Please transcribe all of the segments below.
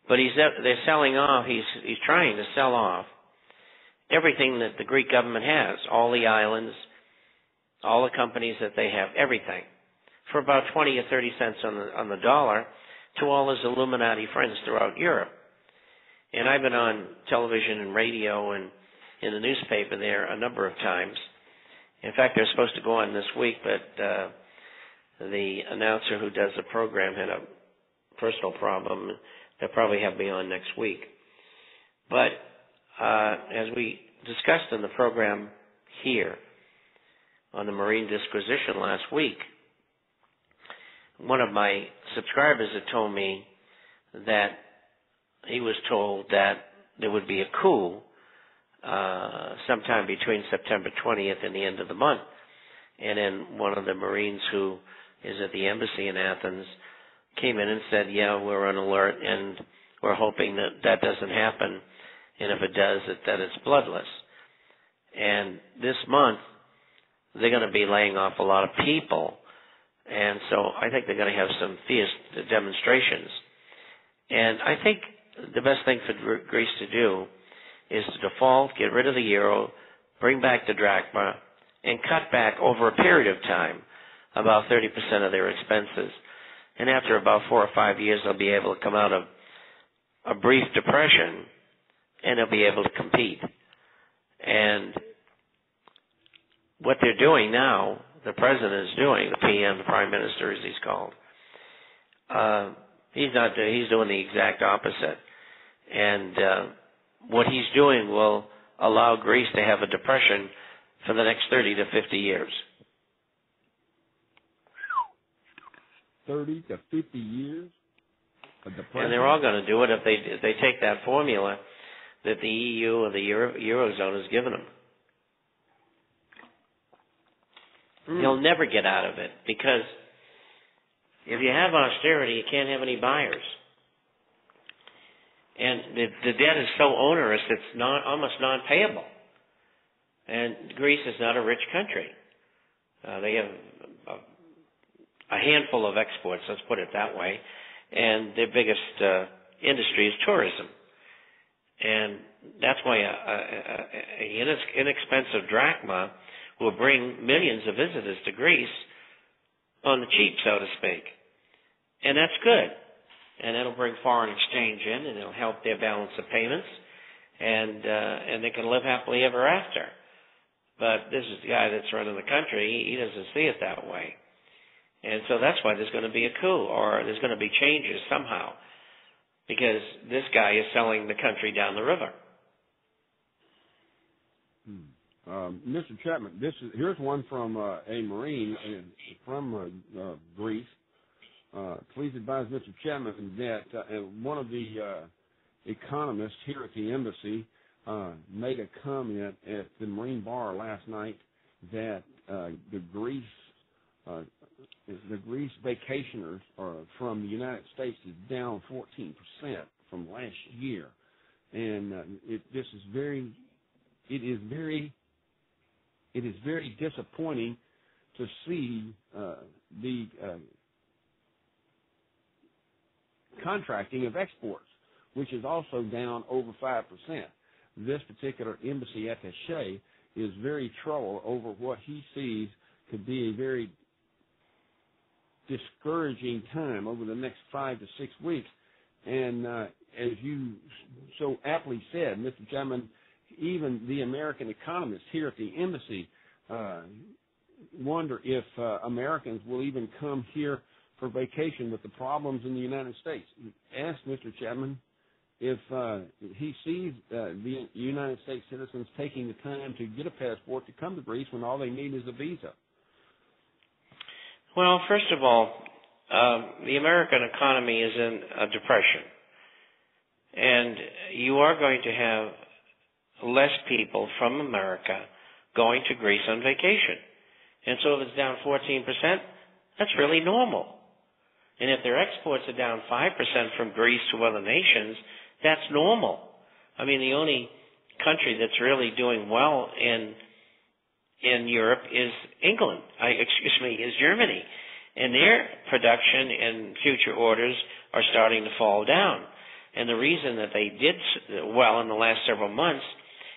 But they're selling off. He's trying to sell off everything that the Greek government has, all the islands, all the companies that they have, everything, for about 20 or 30 cents on the dollar to all his Illuminati friends throughout Europe. And I've been on television and radio and in the newspaper there a number of times. In fact, they're supposed to go on this week, but the announcer who does the program had a personal problem. They'll probably have me on next week. But as we discussed in the program here on the Marine Disquisition last week, one of my subscribers had told me that he was told that there would be a coup sometime between September 20th and the end of the month. And then one of the Marines who is at the embassy in Athens came in and said, yeah, we're on alert and we're hoping that that doesn't happen. And if it does, that it's bloodless. And this month, they're going to be laying off a lot of people. And so I think they're going to have some fierce demonstrations. And I think the best thing for Greece to do is to default, get rid of the euro, bring back the drachma, and cut back over a period of time about 30% of their expenses. And after about 4 or 5 years, they'll be able to come out of a brief depression, and they'll be able to compete. And what they're doing now, the president is doing, the PM, the prime minister as he's called, he's doing the exact opposite. And what he's doing will allow Greece to have a depression for the next 30 to 50 years. 30 to 50 years? And they're all going to do it if they take that formula that the EU or the Eurozone has given them. They'll never get out of it, because if you have austerity, you can't have any buyers. And the debt is so onerous, it's almost non-payable. And Greece is not a rich country. They have a handful of exports, let's put it that way, and their biggest industry is tourism. And that's why an inexpensive drachma will bring millions of visitors to Greece on the cheap, so to speak. And that's good. And it'll bring foreign exchange in, and it'll help their balance of payments, and they can live happily ever after. But this is the guy that's running the country. He doesn't see it that way. And so that's why there's going to be a coup, or there's going to be changes somehow, because this guy is selling the country down the river. Mr. Chapman, here's one from a Marine from Greece. Please advise Mr. Chapman that one of the economists here at the embassy made a comment at the Marine Bar last night that the Greece vacationers from the United States is down 14% from last year, and it is very disappointing to see the contracting of exports, which is also down over 5%. This particular embassy attaché is very troubled over what he sees could be a very discouraging time over the next 5 to 6 weeks. And as you so aptly said, Mr. Chapman, even the American economists here at the embassy wonder if Americans will even come here for vacation with the problems in the United States. Ask Mr. Chapman if he sees the United States citizens taking the time to get a passport to come to Greece when all they need is a visa. Well, first of all, the American economy is in a depression. And you are going to have less people from America going to Greece on vacation. And so if it's down 14%, that's really normal. And if their exports are down 5% from Greece to other nations, that's normal. I mean, the only country that's really doing well in Europe is is Germany. And their production and future orders are starting to fall down. And the reason that they did well in the last several months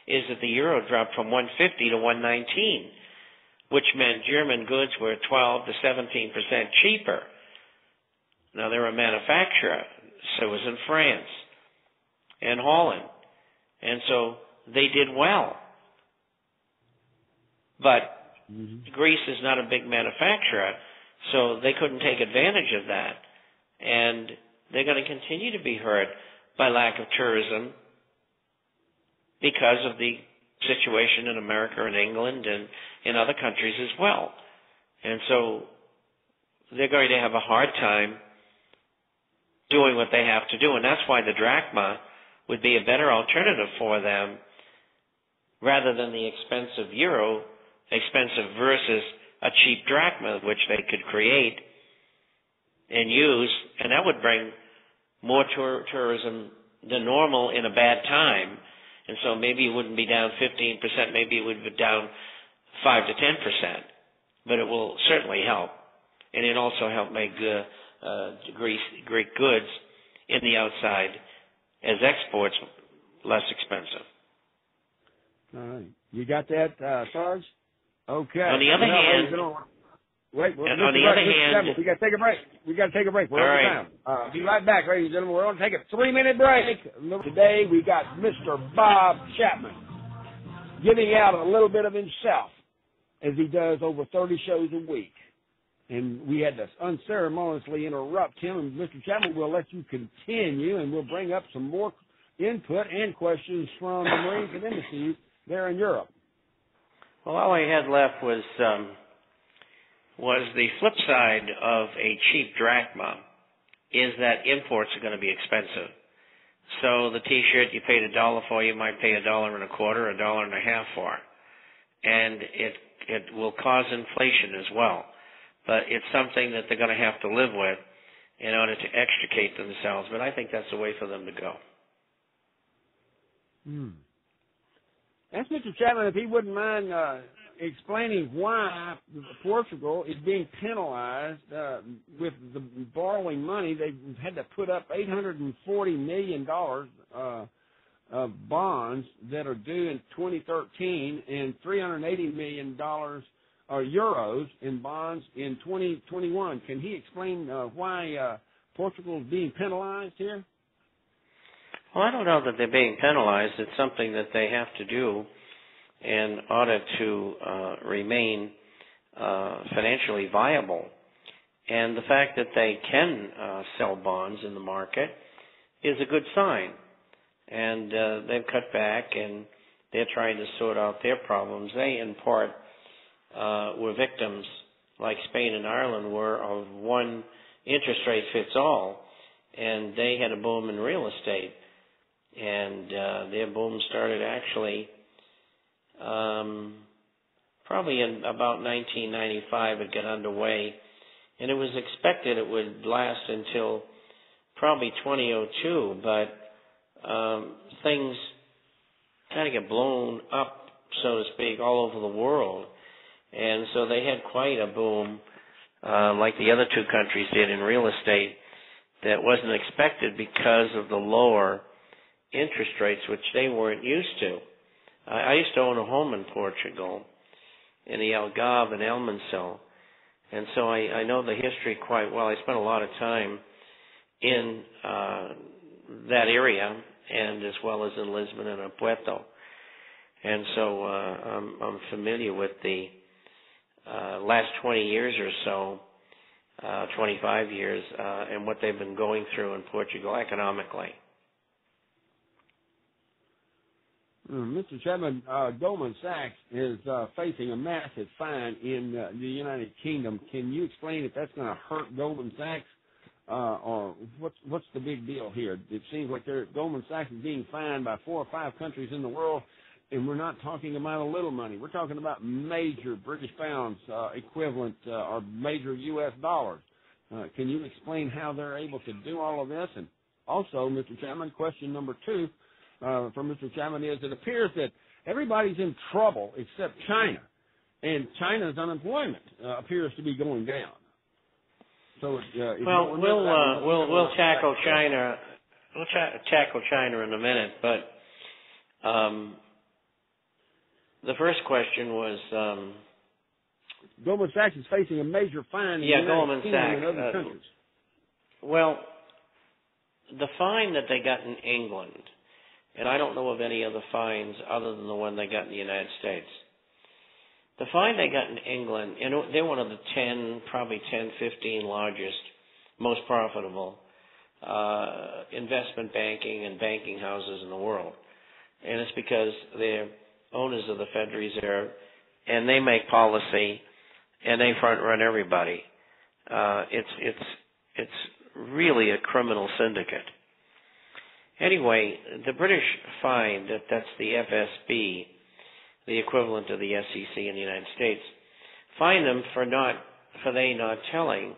is that the euro dropped from 150 to 119, which meant German goods were 12 to 17% cheaper. Now, they're a manufacturer, so was in France and Holland. And so they did well. But Greece is not a big manufacturer, so they couldn't take advantage of that. And they're going to continue to be hurt by lack of tourism because of the situation in America and England and in other countries as well. And so they're going to have a hard time doing what they have to do. And that's why the drachma would be a better alternative for them rather than the expensive euro, expensive versus a cheap drachma, which they could create and use, and that would bring more tourism than normal in a bad time. And so maybe it wouldn't be down 15%, maybe it would be down 5 to 10%, but it will certainly help. And it also help make Greek goods in the outside as exports less expensive. All right. You got that, Sarge? Okay. On the other hand, on the other hand, we got to take a break. We're over time. Be right back, ladies and gentlemen. We're going to take a 3-minute break. Today we got Mr. Bob Chapman giving out a little bit of himself as he does over 30 shows a week. And we had to unceremoniously interrupt him. And Mr. Chapman, we'll let you continue, and we'll bring up some more input and questions from the Marines and embassies there in Europe. Well, all I had left was the flip side of a cheap drachma is that imports are going to be expensive. So the T-shirt you paid $1 for, you might pay $1.25, $1.50 for, and it will cause inflation as well. But it's something that they're going to have to live with in order to extricate themselves. But I think that's the way for them to go. Ask Mr. Chapman if he wouldn't mind explaining why Portugal is being penalized with the borrowing money. They've had to put up $840 million of bonds that are due in 2013 and $380 million euros in bonds in 2021. Can he explain why Portugal is being penalized here? Well, I don't know that they're being penalized. It's something that they have to do in order to remain financially viable. And the fact that they can sell bonds in the market is a good sign. And they've cut back, and they're trying to sort out their problems. They, in part, were victims, like Spain and Ireland were, of one interest rate fits all, and they had a boom in real estate. And their boom started actually probably in about 1995. It got underway, and it was expected it would last until probably 2002, but things kind of get blown up, so to speak, all over the world. And so they had quite a boom, like the other two countries did in real estate, that wasn't expected because of the lower interest rates, which they weren't used to. I used to own a home in Portugal, in the Algarve and Almancil, and so I know the history quite well. I spent a lot of time in that area, and as well as in Lisbon and Puerto, and so I'm familiar with the last 20 years or so, 25 years, and what they've been going through in Portugal economically. Mr. Chapman, Goldman Sachs is facing a massive fine in the United Kingdom. Can you explain if that's going to hurt Goldman Sachs, or what's the big deal here? It seems like Goldman Sachs is being fined by 4 or 5 countries in the world, and we're not talking about a little money. We're talking about major British pounds equivalent or major U.S. dollars. Can you explain how they're able to do all of this? And also, Mr. Chapman, question number 2 from Mr. Chapman is, it appears that everybody's in trouble except China, and China's unemployment appears to be going down. So, we'll tackle China. We'll tackle China in a minute, but the first question was Goldman Sachs is facing a major fine in the Goldman United Kingdom Sachs and other countries. Well, the fine that they got in England, and I don't know of any other fines other than the one they got in the United States. The fine they got in England, and they're one of the 15 largest, most profitable investment banking and banking houses in the world. And it's because they're owners of the Federal Reserve, and they make policy, and they front run everybody. It's really a criminal syndicate. Anyway, the British find that's the FSB, the equivalent of the SEC in the United States, fine them for not telling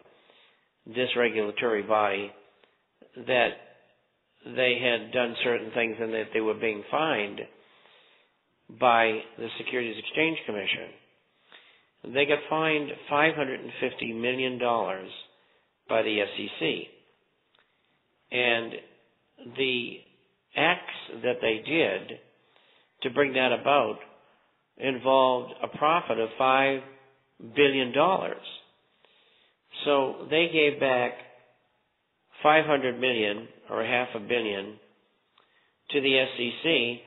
this regulatory body that they had done certain things and that they were being fined by the Securities Exchange Commission. They got fined $550 million by the SEC. And the acts that they did to bring that about involved a profit of $5 billion. So they gave back $500 million or $500 million to the SEC,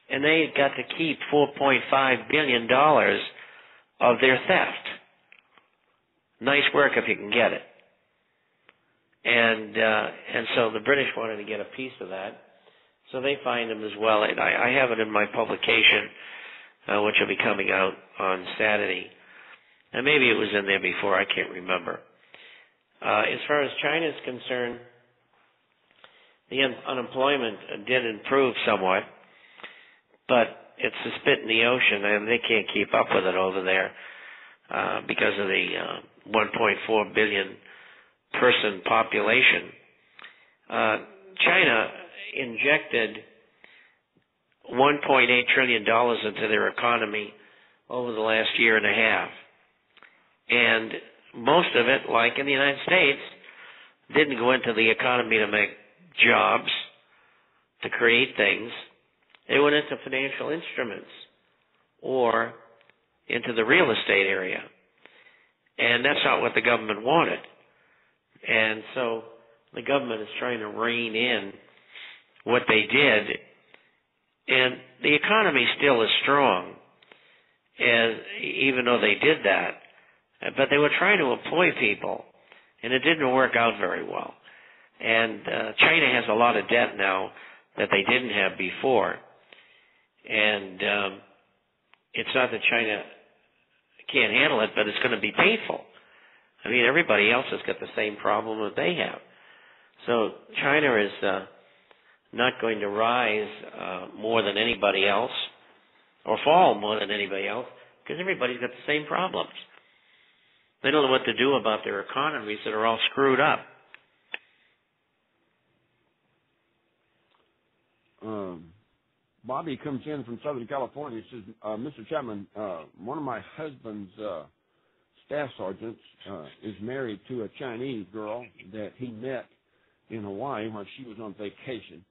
and they got to keep $4.5 billion of their theft. Nice work if you can get it. And so the British wanted to get a piece of that, so they fined them as well. And I have it in my publication, which will be coming out on Saturday. And maybe it was in there before, I can't remember. As far as China is concerned, the unemployment did improve somewhat, but it's a spit in the ocean, and they can't keep up with it over there because of the 1.4 billion person population. China injected $1.8 trillion into their economy over the last year and a half. And most of it, like in the United States, didn't go into the economy to make jobs, to create things. They went into financial instruments or into the real estate area. And that's not what the government wanted. And so the government is trying to rein in what they did. And the economy still is strong, even though they did that. But they were trying to employ people, and it didn't work out very well. And China has a lot of debt now that they didn't have before. And it's not that China can't handle it, but it's going to be painful. I mean, everybody else has got the same problem that they have. So China is not going to rise more than anybody else or fall more than anybody else because everybody's got the same problems. They don't know what to do about their economies that are all screwed up. Bobby comes in from Southern California. He says, Mr. Chapman, one of my husband's staff sergeants is married to a Chinese girl that he met in Hawaii while she was on vacation.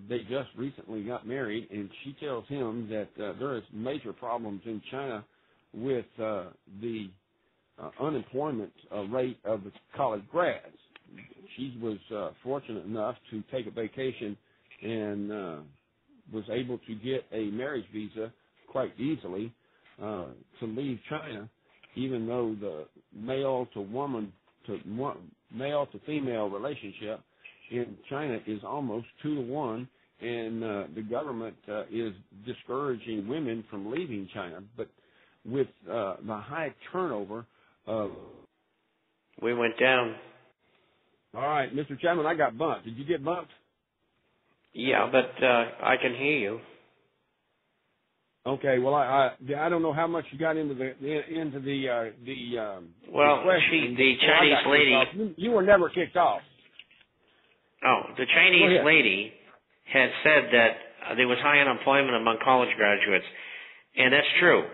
They just recently got married, and she tells him that there is major problems in China with the unemployment rate of the college grads. She was fortunate enough to take a vacation and was able to get a marriage visa quite easily to leave China, even though the male to female relationship in China is almost 2-to-1, and the government is discouraging women from leaving China. But with the high turnover of... We went down. All right, Mr. Chapman, I got bumped. Did you get bumped? Yeah, but I can hear you. Okay, well, I don't know how much you got into the well, the Chinese lady. You were never kicked off. Oh, the Chinese lady had said that there was high unemployment among college graduates, and that's true.